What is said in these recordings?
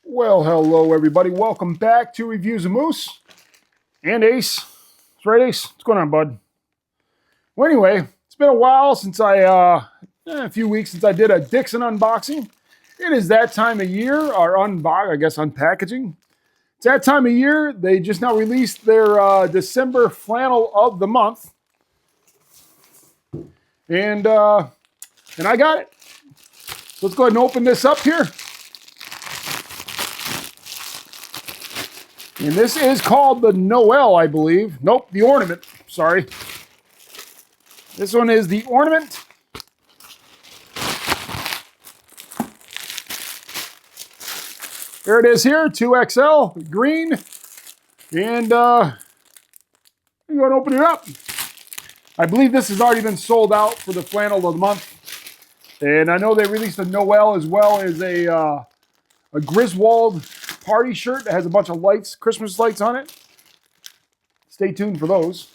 Well, hello everybody. Welcome back to Reviews of Moose and Ace. That's right, Ace. What's going on, bud? Well, anyway, it's been a while since a few weeks since I did a Dixxon unboxing. It is that time of year, or unpackaging. It's that time of year. They just now released their December flannel of the month, and I got it. So let's go ahead and open this up here. And this is called the Noel, I believe. Nope, the Ornament. Sorry. This one is the Ornament. There it is here, 2XL, green. And I'm going to open it up. I believe this has already been sold out for the flannel of the month. And I know they released a Noel as well as a Griswold party shirt that has a bunch of lights, Christmas lights on it. Stay tuned for those.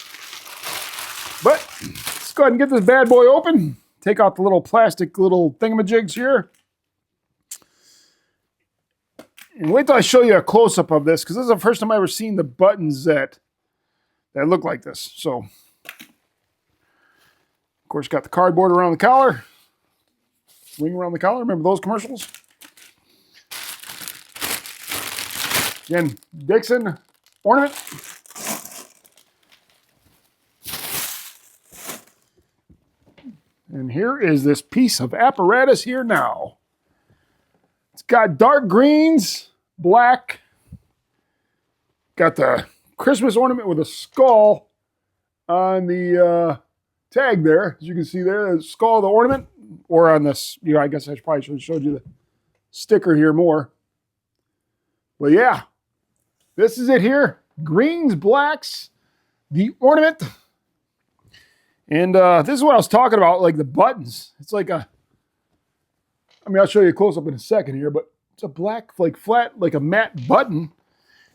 But let's go ahead and get this bad boy open. Take out the little plastic little thingamajigs here. And wait till I show you a close-up of this, because this is the first time I've ever seen the buttons that look like this. So, of course, got the cardboard around the collar. Ring around the collar. Remember those commercials? Again, Dixxon Ornament. And here is this piece of apparatus here now. It's got dark greens, black. Got the Christmas ornament with a skull on the tag there. As you can see there, the skull of the ornament. Or on this, I guess I probably should have showed you the sticker here more. But yeah. This is it here. Greens, blacks, the Ornament. And this is what I was talking about, like the buttons. It's like I'll show you a close-up in a second here, but it's a black, like flat, like a matte button.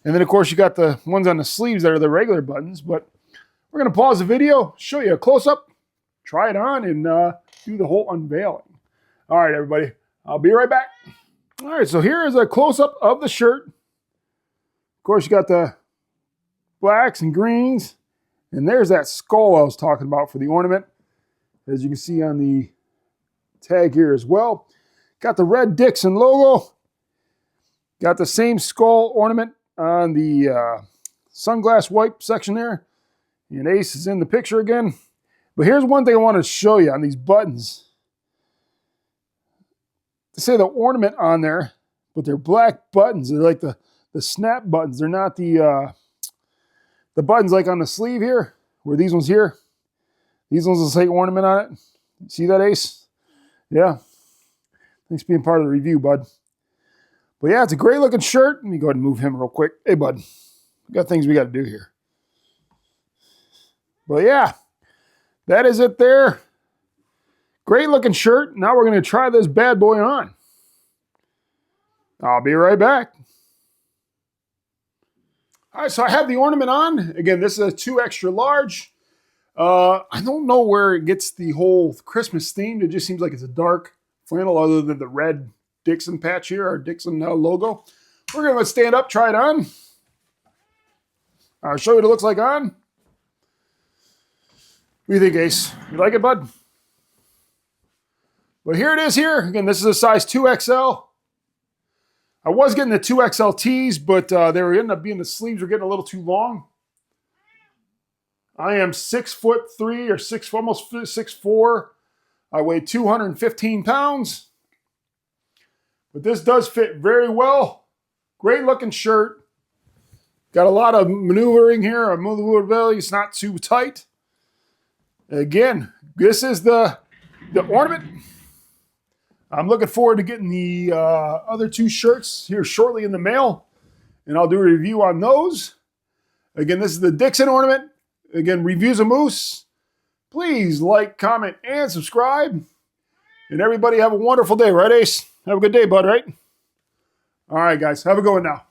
And then, of course, you got the ones on the sleeves that are the regular buttons. But we're going to pause the video, show you a close-up, try it on, and do the whole unveiling. All right, everybody. I'll be right back. All right, so here is a close-up of the shirt. Of course, you got the blacks and greens, and there's that skull I was talking about for the ornament, as you can see on the tag here as well. Got the red Dixxon logo. Got the same skull ornament on the sunglass wipe section there. And Ace is in the picture again. But here's one thing I want to show you on these buttons. They say the ornament on there, but they're black buttons. They're like the snap buttons. They're not the buttons like on the sleeve here, where these ones here. These ones will say ornament on it. See that, Ace? Yeah. Thanks for being part of the review, bud. But yeah, it's a great looking shirt. Let me go ahead and move him real quick. Hey, bud. We got things we got to do here. But yeah, that is it there. Great looking shirt. Now we're going to try this bad boy on. I'll be right back. All right, so I have the ornament on. Again, this is a 2 extra large. I don't know where it gets the whole Christmas theme. It just seems like it's a dark flannel other than the red Dixxon patch here, our Dixxon logo. We're going to stand up, try it on. I'll show you what it looks like on. What do you think, Ace? You like it, bud? But here it is here. Again, this is a size 2XL. I was getting the 2XL tees, but they were ended up being the sleeves were getting a little too long. I am 6'3" or almost 6'4". I weigh 215 pounds. But this does fit very well. Great looking shirt. Got a lot of maneuvering here. Maneuverability. It's not too tight. Again, this is the ornament. I'm looking forward to getting the other 2 shirts here shortly in the mail, and I'll do a review on those. Again, this is the Dixxon ornament. Again, Reviews of Moose. Please like, comment, and subscribe. And everybody have a wonderful day, right, Ace? Have a good day, bud, right? All right, guys. Have a good one now.